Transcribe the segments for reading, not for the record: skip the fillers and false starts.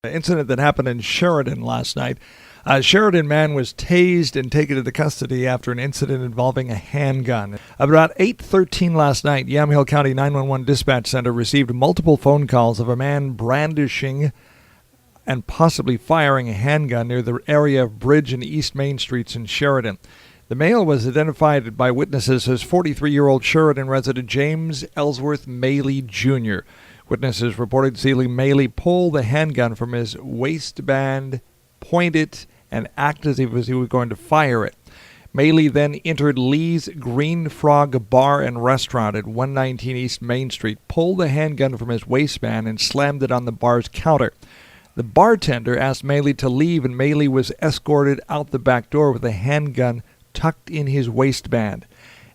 Incident that happened in Sheridan last night. A Sheridan man was tased and taken into custody after an incident involving a handgun. About 8:13 last night, Yamhill County 911 Dispatch Center received multiple phone calls of a man brandishing and possibly firing a handgun near the area of Bridge and East Main Streets in Sheridan. The male was identified by witnesses as 43-year-old Sheridan resident James Ellsworth Maley Jr. Witnesses reported seeing Maley pull the handgun from his waistband, point it, and act as if he was going to fire it. Maley then entered Lee's Green Frog Bar and Restaurant at 119 East Main Street, pulled the handgun from his waistband, and slammed it on the bar's counter. The bartender asked Maley to leave, and Maley was escorted out the back door with a handgun tucked in his waistband.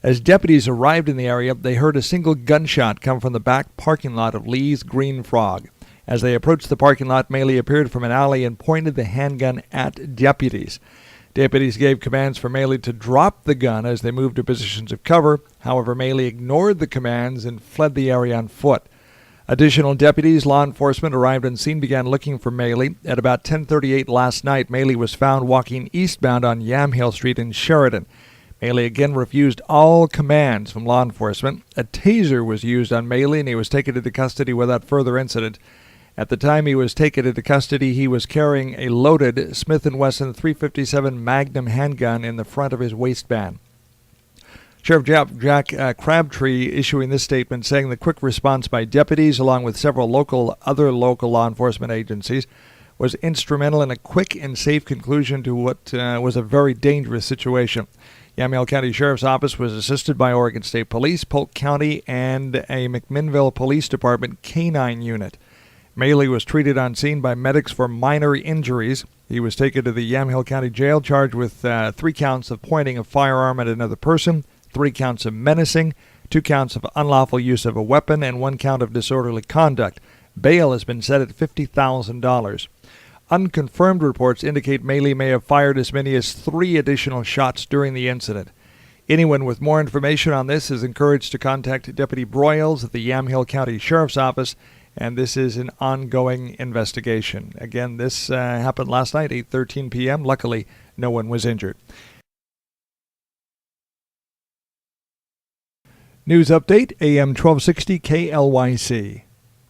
As deputies arrived in the area, they heard a single gunshot come from the back parking lot of Lee's Green Frog. As they approached the parking lot, Maley appeared from an alley and pointed the handgun at deputies. Deputies gave commands for Maley to drop the gun as they moved to positions of cover. However, Maley ignored the commands and fled the area on foot. Additional deputies, law enforcement, arrived on scene and began looking for Maley. At about 10:38 last night, Maley was found walking eastbound on Yamhill Street in Sheridan. Maley again refused all commands from law enforcement. A taser was used on Maley, and he was taken into custody without further incident. At the time he was taken into custody, he was carrying a loaded Smith & Wesson .357 Magnum handgun in the front of his waistband. Sheriff Jack Crabtree issuing this statement saying the quick response by deputies, along with several other local law enforcement agencies, was instrumental in a quick and safe conclusion to what was a very dangerous situation. Yamhill County Sheriff's Office was assisted by Oregon State Police, Polk County, and a McMinnville Police Department K-9 unit. Maley was treated on scene by medics for minor injuries. He was taken to the Yamhill County Jail charged with 3 counts of pointing a firearm at another person, 3 counts of menacing, 2 counts of unlawful use of a weapon, and 1 count of disorderly conduct. Bail has been set at $50,000. Unconfirmed reports indicate Maley may have fired as many as 3 additional shots during the incident. Anyone with more information on this is encouraged to contact Deputy Broyles at the Yamhill County Sheriff's Office, and this is an ongoing investigation. Again, this happened last night, 8:13 p.m. Luckily, no one was injured. News update, AM 1260 KLYC.